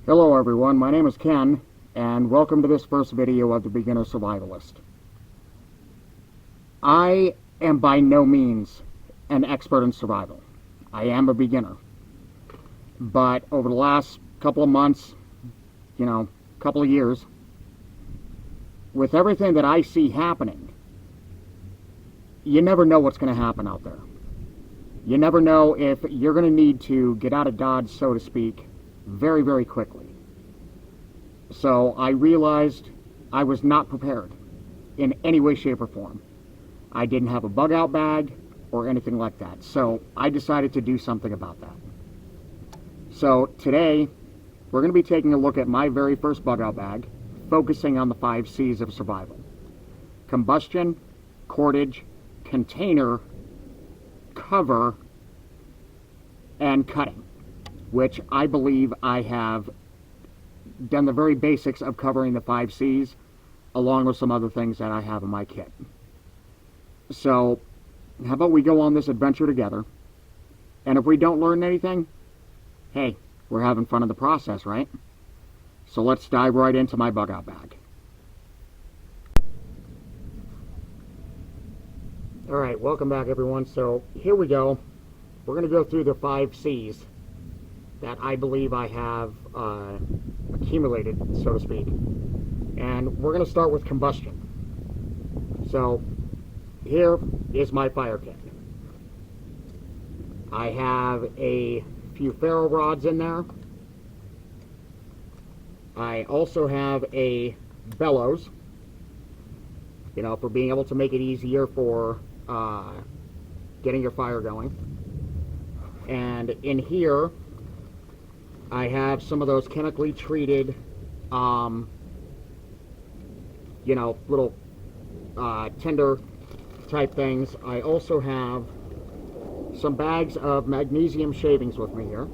Hello everyone, my name is Ken, and welcome to this first video of the Beginner Survivalist. I am by no means an expert in survival. I am a beginner. But over the last couple of months, couple of years, with everything that I see happening, you never know what's going to happen out there. You never know if you're going to need to get out of Dodge, so to speak, very, very quickly. So I realized I was not prepared in any way, shape, or form. I didn't have a bug out bag or anything like that. So I decided to do something about that. So today, we're going to be taking a look at my very first bug out bag, focusing on the 5 C's of survival: combustion, cordage, container, cover, and cutting, which I believe I have done the very basics of covering the 5 C's, along with some other things that I have in my kit. So, how about we go on this adventure together, and if we don't learn anything, hey, we're having fun in the process, right? So let's dive right into my bug out bag. Alright, welcome back everyone. So, here we go. We're going to go through the 5 C's that I believe I have accumulated, so to speak. And we're going to start with combustion. So, here is my fire kit. I have a few ferro rods in there. I also have a bellows, for being able to make it easier for getting your fire going. And in here, I have some of those chemically treated, little tinder type things. I also have some bags of magnesium shavings with me here,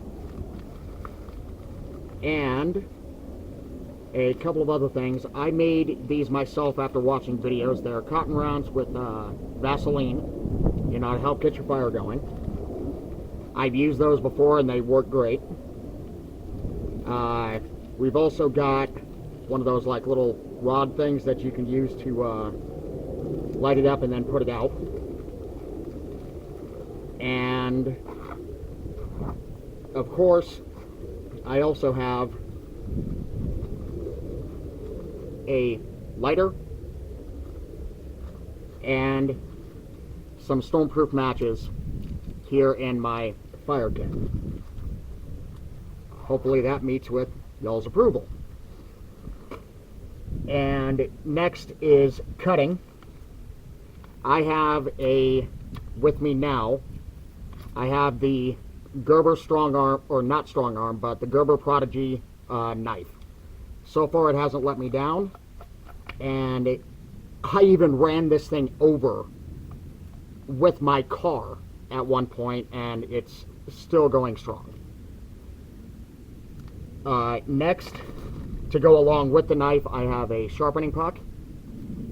and a couple of other things. I made these myself after watching videos. They're cotton rounds with Vaseline, to help get your fire going. I've used those before and they work great. We've also got one of those like little rod things that you can use to light it up and then put it out. And of course, I also have a lighter and some stormproof matches here in my fire kit. Hopefully that meets with y'all's approval. And next is cutting. I have with me now, I have the Gerber strong arm, or not strong arm, but the Gerber Prodigy knife. So far it hasn't let me down, and I even ran this thing over with my car at one point, and it's still going strong. Next, to go along with the knife, I have a sharpening puck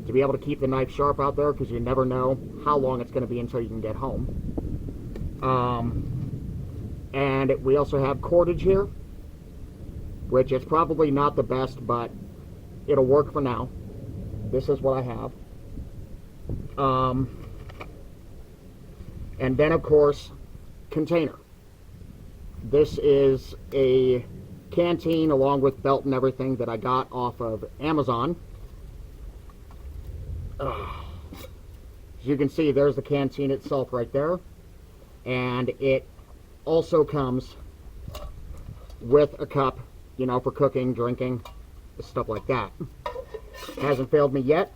to be able to keep the knife sharp out there, because you never know how long it's going to be until you can get home. And we also have cordage here, which is probably not the best, but it'll work for now. This is what I have. And then, of course, container. This is a canteen along with belt and everything that I got off of Amazon. As you can see, there's the canteen itself right there. And it also comes with a cup, for cooking, drinking, stuff like that. Hasn't failed me yet.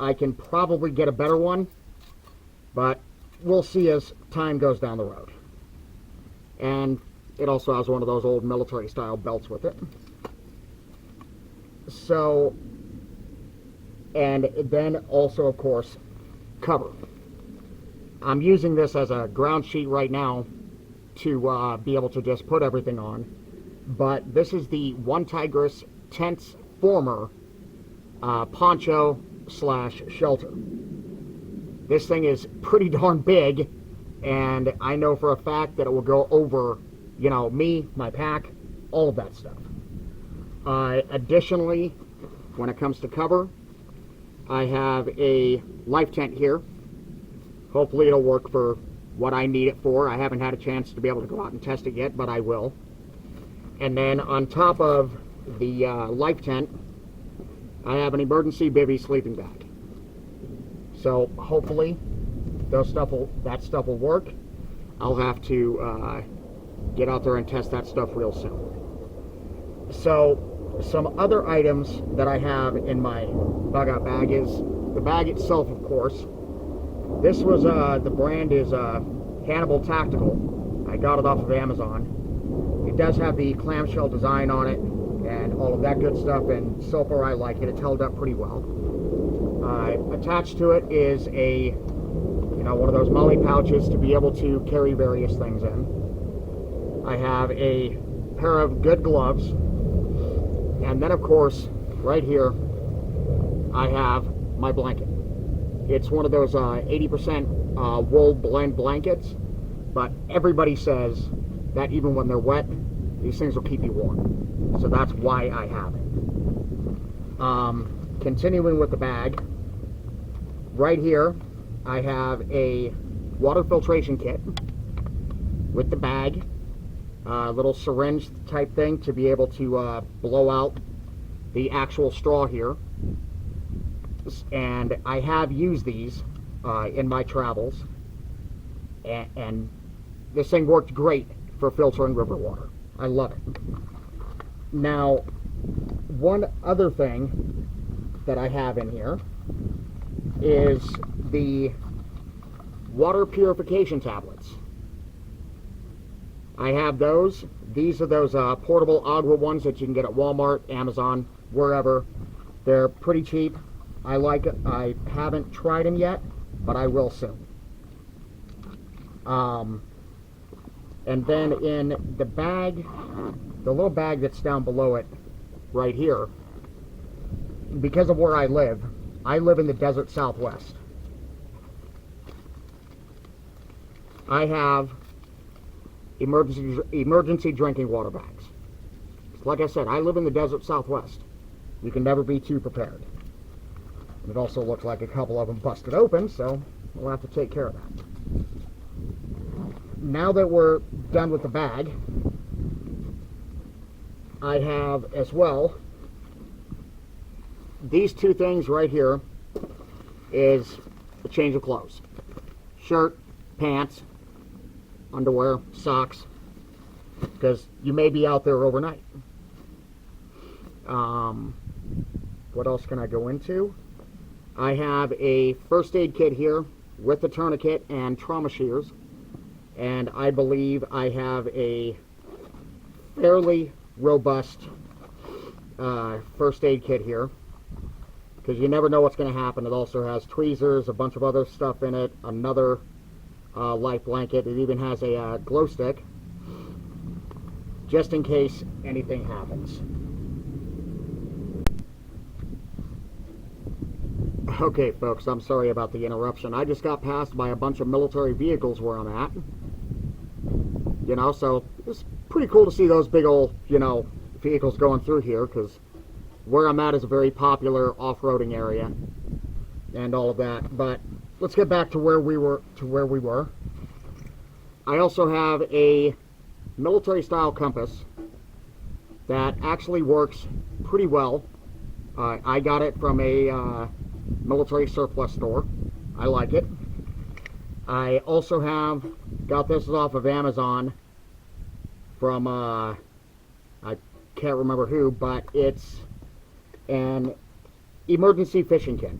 I can probably get a better one, but we'll see as time goes down the road. And it also has one of those old military style belts with it. So, and then also, of course, cover. I'm using this as a ground sheet right now to be able to just put everything on. But this is the One Tigress Tents Former poncho / shelter. This thing is pretty darn big, and I know for a fact that it will go over, me, my pack, all of that stuff. Additionally, when it comes to cover, I have a life tent here. Hopefully it'll work for what I need it for. I haven't had a chance to be able to go out and test it yet, but I will. And then on top of the life tent, I have an emergency bivy sleeping bag. So hopefully that stuff will work. I'll have to get out there and test that stuff real soon. So some other items that I have in my bug out bag is the bag itself, of course. This was the brand is Hannibal Tactical. I got it off of Amazon. It does have the clamshell design on it and all of that good stuff, and so far I like it. It's held up pretty well. Attached to it is a, one of those molly pouches to be able to carry various things in. I have a pair of good gloves, and then of course, right here, I have my blanket. It's one of those 80% wool blend blankets, but everybody says that even when they're wet, these things will keep you warm. So that's why I have it. Continuing with the bag, right here I have a water filtration kit with the bag, a little syringe type thing to be able to blow out the actual straw here. And I have used these in my travels, and this thing worked great for filtering river water. I love it. Now, one other thing that I have in here is the water purification tablets. I have those. These are those portable agua ones that you can get at Walmart, Amazon, wherever. They're pretty cheap. I like it. I haven't tried them yet, but I will soon. And then in the bag, the little bag that's down below it, right here, because of where I live in the desert Southwest. I have emergency drinking water bags. Like I said, I live in the desert Southwest. You can never be too prepared. It also looks like a couple of them busted open, so we'll have to take care of that. Now that we're done with the bag, I have as well these two things right here is a change of clothes. Shirt, pants, underwear, socks, because you may be out there overnight. What else can I go into? I have a first aid kit here with the tourniquet and trauma shears, and I believe I have a fairly robust first aid kit here, because you never know what's going to happen. It also has tweezers, a bunch of other stuff in it, another life blanket. It even has a glow stick, just in case anything happens. Okay, folks, I'm sorry about the interruption. I just got passed by a bunch of military vehicles where I'm at. So it's pretty cool to see those big old, vehicles going through here, because where I'm at is a very popular off-roading area and all of that. But let's get back to where we were. I also have a military-style compass that actually works pretty well. I got it from a military surplus store. I like it. I also have got this off of Amazon from I can't remember who, but it's an emergency fishing kit.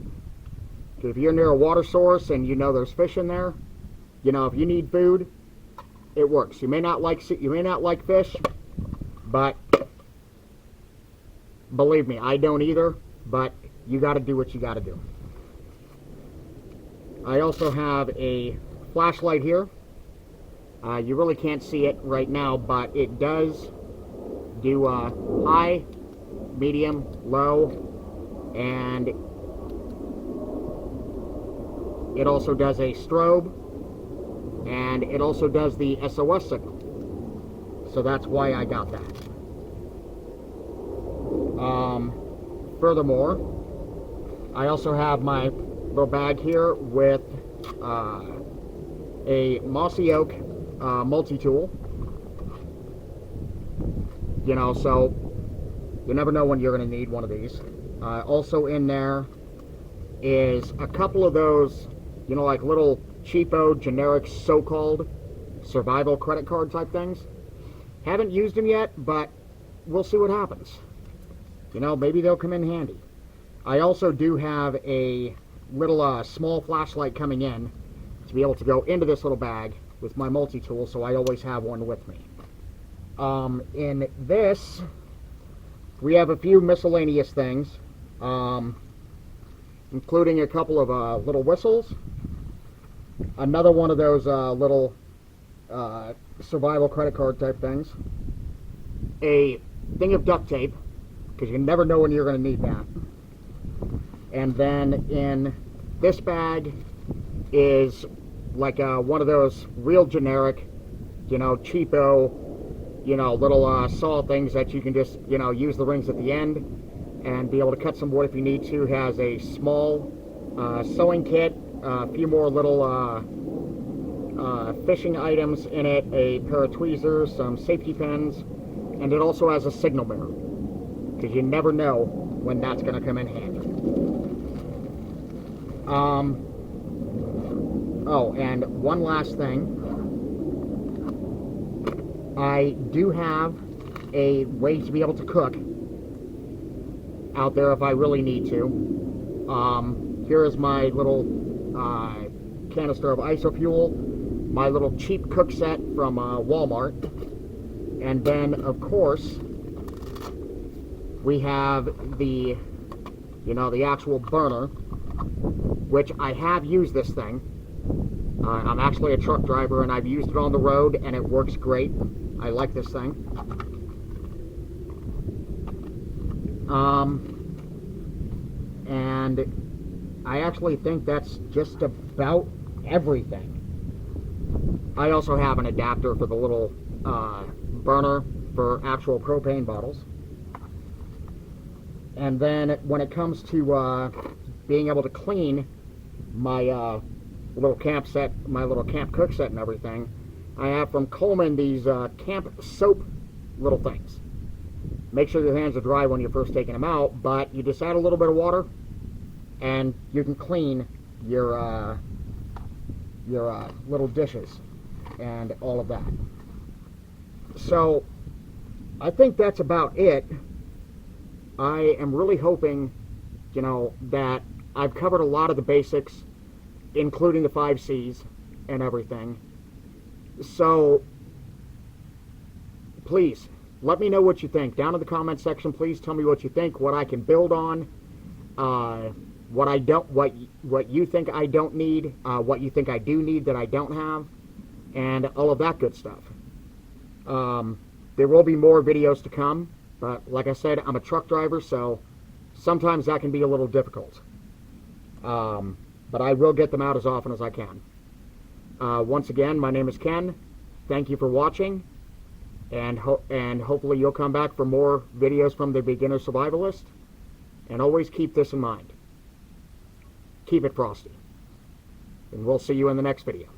If you're near a water source and there's fish in there, if you need food, it works. You may not like fish, but believe me, I don't either. But you got to do what you got to do. I also have a flashlight here. You really can't see it right now, but it does do high, medium, low, and it also does a strobe, and it also does the SOS signal. So that's why I got that. Furthermore, I also have my little bag here with a mossy oak multi-tool. You know, so you never know when you're going to need one of these. Also in there is a couple of those, you know, like little cheapo, generic, so-called survival credit card type things. Haven't used them yet, but we'll see what happens. You know, maybe they'll come in handy. I also do have a little small flashlight coming in to be able to go into this little bag with my multi-tool, so I always have one with me. In this, we have a few miscellaneous things, including a couple of little whistles, another one of those little survival credit card type things, a thing of duct tape, because you never know when you're going to need that. And then in this bag is like one of those real generic, you know, cheapo, you know, little saw things that you can just, you know, use the rings at the end and be able to cut some wood if you need to. Has a small sewing kit, a few more little fishing items in it, a pair of tweezers, some safety pins, and it also has a signal mirror, because you never know when that's going to come in handy. Oh, and one last thing. I do have a way to be able to cook out there if I really need to. Here is my little canister of isofuel, my little cheap cook set from Walmart, and then of course we have the, you know, the actual burner, which I have used this thing. I'm actually a truck driver and I've used it on the road and it works great. I like this thing. And I actually think that's just about everything. I also have an adapter for the little burner for actual propane bottles. And then when it comes to being able to clean my little camp set, my little camp cook set and everything, I have from Coleman these camp soap little things. Make sure your hands are dry when you're first taking them out, but you just add a little bit of water and you can clean your little dishes and all of that. So I think that's about it. I am really hoping, you know, that I've covered a lot of the basics, including the 5 C's and everything. So please let me know what you think down in the comment section. Please tell me what you think, what I can build on, what I don't, what you think I don't need, what you think I do need that I don't have, and all of that good stuff. There will be more videos to come, but like I said, I'm a truck driver, so sometimes that can be a little difficult. But I will get them out as often as I can. Once again, my name is Ken. Thank you for watching, and hopefully you'll come back for more videos from the Beginner Survivalist. And always keep this in mind. Keep it frosty. And we'll see you in the next video.